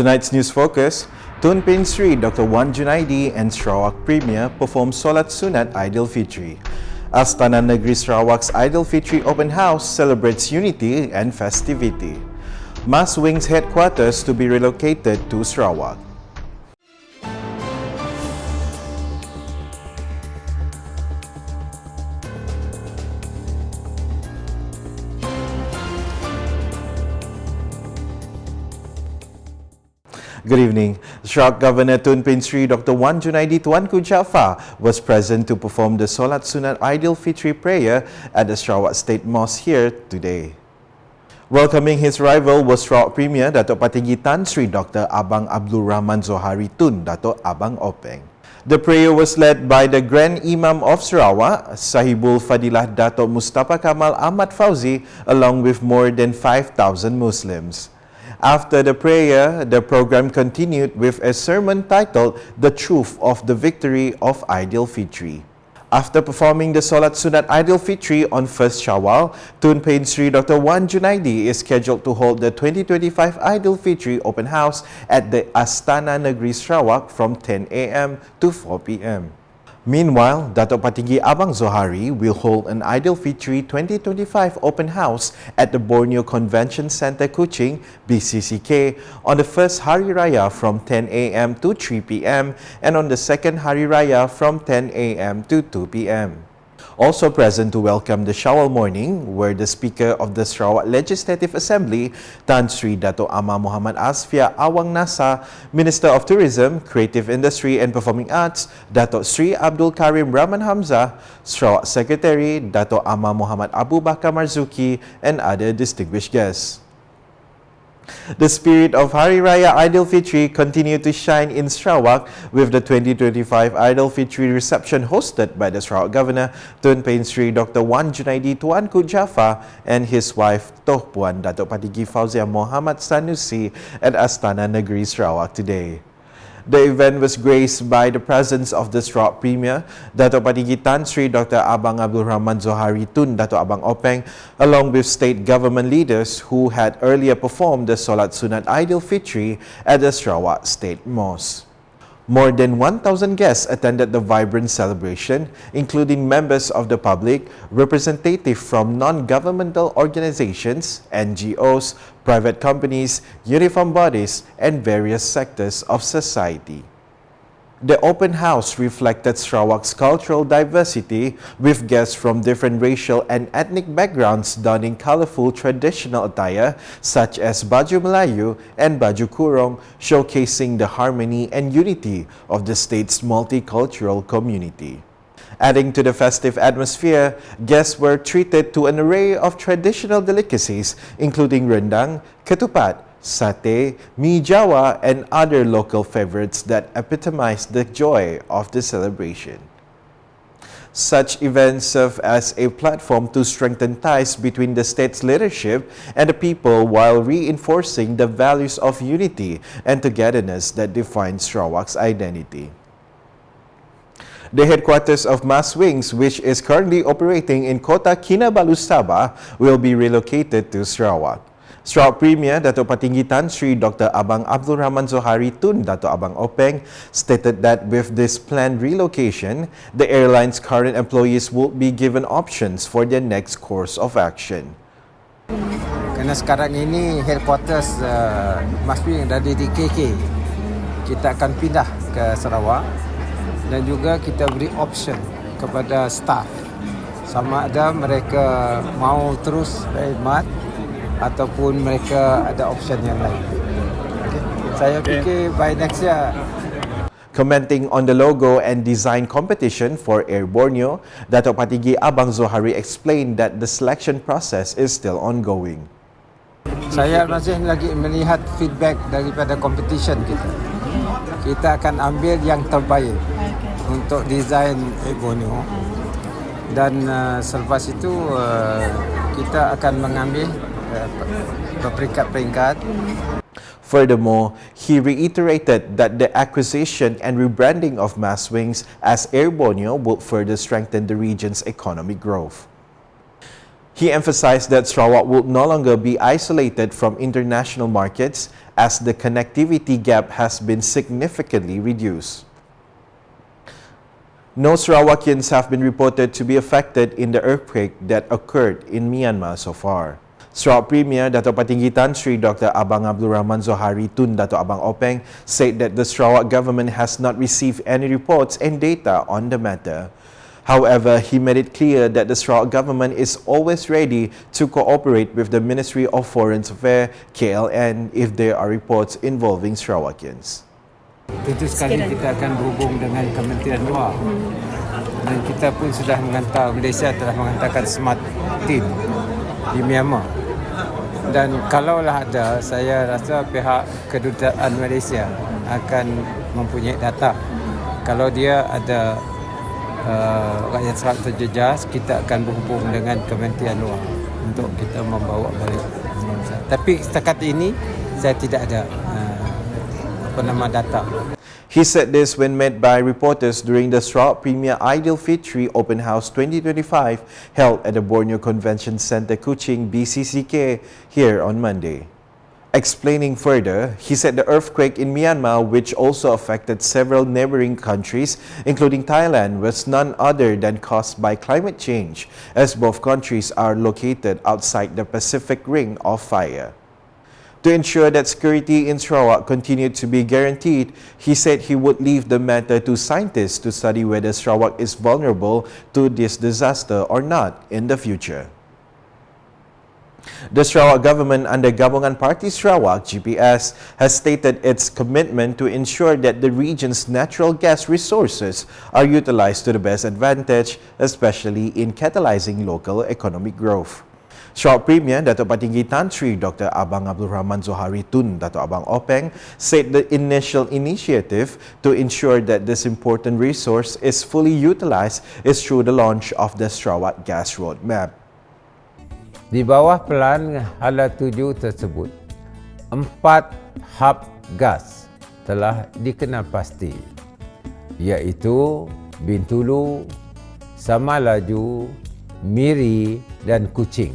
Tonight's news focus, Tun Pehin Sri Dr. Wan Junaidi and Sarawak Premier perform Solat Sunat Aidilfitri. Astana Negeri Sarawak's Aidilfitri open house celebrates unity and festivity. Mass Wings headquarters to be relocated to Sarawak. Good evening. Sarawak Governor Tun Pehin Sri Dr. Wan Junaidi Tuanku Jaafar was present to perform the Solat Sunat Aidilfitri prayer at the Sarawak State Mosque here today. Welcoming his arrival was Sarawak Premier Dato' Patinggi Tan Sri Dr. Abang Abdul Rahman Zohari Tun Dato' Abang Openg. The prayer was led by the Grand Imam of Sarawak, Sahibul Fadilah Dato' Mustafa Kamal Ahmad Fauzi, along with more than 5,000 Muslims. After the prayer, the program continued with a sermon titled The Truth of the Victory of Aidilfitri. After performing the Solat Sunat Aidilfitri on 1st Shawwal, Tun Pehin Sri Dr. Wan Junaidi is scheduled to hold the 2025 Aidilfitri open house at the Astana Negeri Sarawak from 10 a.m. to 4 p.m. Meanwhile, Dato' Patinggi Abang Zohari will hold an Aidilfitri 2025 open house at the Borneo Convention Centre Kuching, BCCK, on the first Hari Raya from 10 a.m. to 3 p.m. and on the second Hari Raya from 10 a.m. to 2 p.m. Also present to welcome the Shawwal morning were the Speaker of the Sarawak Legislative Assembly, Tan Sri Dato' Amar Muhammad Asfia Awang Nasa, Minister of Tourism, Creative Industry and Performing Arts, Dato' Sri Abdul Karim Rahman Hamzah, Sarawak Secretary, Dato' Amar Muhammad Abu Bakar Marzuki, and other distinguished guests. The spirit of Hari Raya Aidilfitri continued to shine in Sarawak with the 2025 Aidilfitri reception hosted by the Sarawak Governor Tun Pehin Sri Dr. Wan Junaidi Tuanku Jaafar and his wife Toh Puan Dato' Patinggi Fauzia Muhammad Sanusi at Astana Negeri Sarawak today. The event was graced by the presence of the Sarawak Premier, Dato' Patinggi Tan Sri Dr. Abang Abdul Rahman Zohari Tun Dato' Abang Openg, along with state government leaders who had earlier performed the Solat Sunat Aidilfitri at the Sarawak State Mosque. More than 1,000 guests attended the vibrant celebration, including members of the public, representatives from non-governmental organizations, NGOs, private companies, uniform bodies, and various sectors of society. The open house reflected Sarawak's cultural diversity, with guests from different racial and ethnic backgrounds donning colorful traditional attire such as baju Melayu and baju kurung, showcasing the harmony and unity of the state's multicultural community. Adding to the festive atmosphere, guests were treated to an array of traditional delicacies including rendang, ketupat, satay, mi Jawa, and other local favorites that epitomize the joy of the celebration. Such events serve as a platform to strengthen ties between the state's leadership and the people while reinforcing the values of unity and togetherness that define Sarawak's identity. The headquarters of Mass Wings, which is currently operating in Kota Kinabalu, Sabah, will be relocated to Sarawak. Sarawak Premier Dato' Patinggi Tan Sri Dr. Abang Abdul Rahman Zohari Tun Dato' Abang Openg stated that with this planned relocation, the airline's current employees will be given options for their next course of action. Kerana sekarang ini headquarters Mass Wings ada di KK, kita akan pindah ke Sarawak dan juga kita beri option kepada staff sama ada mereka mau terus berkhidmat ataupun mereka ada option yang lain. Okay. Saya fikir by next year. Commenting on the logo and design competition for Air Borneo, Dato' Patinggi Abang Zohari explained that the selection process is still ongoing. Saya masih lagi melihat feedback daripada competition kita. Kita akan ambil yang terbaik untuk desain Air Borneo dan selepas itu kita akan mengambil berperingkat-peringkat. Furthermore, he reiterated that the acquisition and rebranding of Mass Wings as Air Borneo will further strengthen the region's economic growth. He emphasized that Sarawak will no longer be isolated from international markets as the connectivity gap has been significantly reduced. No Sarawakians have been reported to be affected in the earthquake that occurred in Myanmar so far. Sarawak Premier Dato' Patinggi Tan Sri Dr. Abang Abdul Rahman Zohari Tun Dato' Abang Openg said that the Sarawak government has not received any reports and data on the matter. However, he made it clear that the Sarawak government is always ready to cooperate with the Ministry of Foreign Affairs (KLN) if there are reports involving Sarawakians. Tentu sekali kita akan berhubung dengan Kementerian Luar dan kita pun sudah menghantar, Malaysia telah menghantarkan smart team di Myanmar. Dan kalaulah ada, saya rasa pihak kedutaan Malaysia akan mempunyai data. Kalau dia ada rakyat Sarawak terjejas, kita akan berhubung dengan Kementerian Luar untuk kita membawa balik. Tapi setakat ini saya tidak ada data. He said this when met by reporters during the Sarawak Premier Aidilfitri Open House 2025 held at the Borneo Convention Centre, Kuching, BCCK, here on Monday. Explaining further, he said the earthquake in Myanmar, which also affected several neighboring countries, including Thailand, was none other than caused by climate change, as both countries are located outside the Pacific Ring of Fire. To ensure that security in Sarawak continued to be guaranteed, he said he would leave the matter to scientists to study whether Sarawak is vulnerable to this disaster or not in the future. The Sarawak government under Gabungan Party Sarawak (GPS) has stated its commitment to ensure that the region's natural gas resources are utilized to the best advantage, especially in catalyzing local economic growth. Sarawak Premier Dato' Patinggi Tan Sri Dr. Abang Abdul Rahman Zohari Tun Dato' Abang Openg said the initial initiative to ensure that this important resource is fully utilized is through the launch of the Sarawak Gas Roadmap. Di bawah Pelan Hala 7 tersebut, 4 hub gas telah dikenal pasti, iaitu Bintulu, Samalaju, Miri dan Kuching,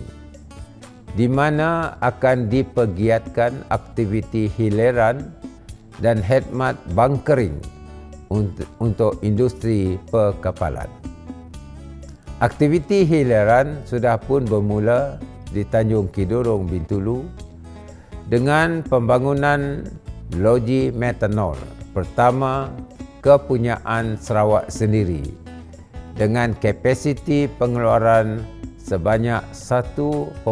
di mana akan dipergiatkan aktiviti hileran dan khidmat bunkering untuk industri perkapalan. Aktiviti hileran sudah pun bermula di Tanjung Kidurong, Bintulu dengan pembangunan loji metanol pertama kepunyaan Sarawak sendiri dengan kapasiti pengeluaran sebanyak 1.8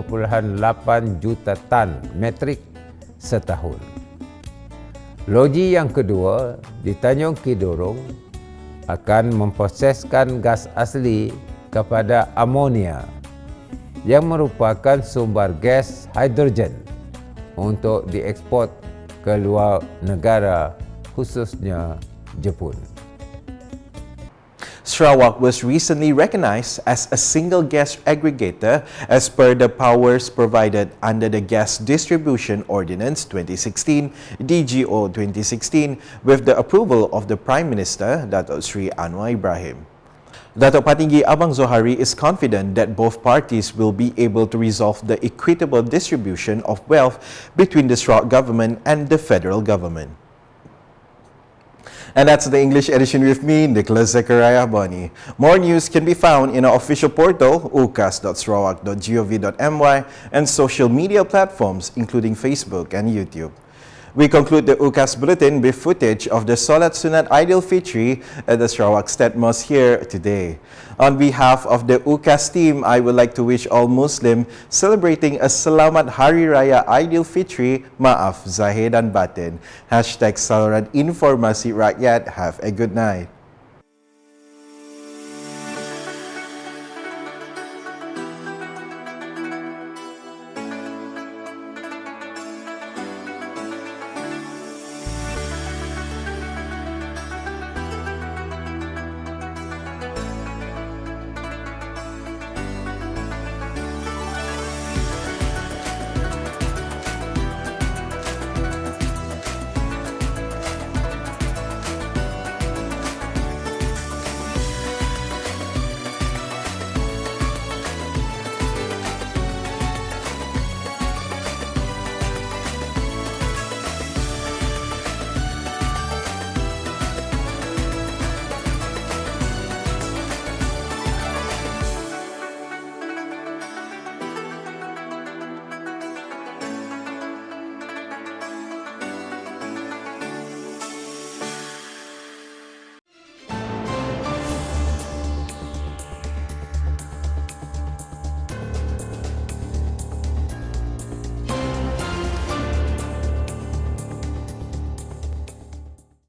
juta tan metrik setahun. Loji yang kedua di Tanjung Kidurong akan memproseskan gas asli kepada amonia yang merupakan sumber gas hidrogen untuk diekspor ke luar negara, khususnya Jepun. Sarawak was recently recognized as a single gas aggregator as per the powers provided under the Gas Distribution Ordinance 2016, DGO 2016, with the approval of the Prime Minister, Dato' Sri Anwar Ibrahim. Dato' Patinggi Abang Zohari is confident that both parties will be able to resolve the equitable distribution of wealth between the Sarawak government and the federal government. And that's the English edition with me, Nicholas Zechariah Boni. More news can be found in our official portal, ukas.sarawak.gov.my, and social media platforms, including Facebook and YouTube. We conclude the UKAS Bulletin with footage of the Solat Sunat Aidilfitri at the Sarawak State Mosque here today. On behalf of the UKAS team, I would like to wish all Muslims celebrating a Selamat Hari Raya Aidilfitri, maaf Zahir dan Batin. #Saluran Informasi Rakyat. Have a good night.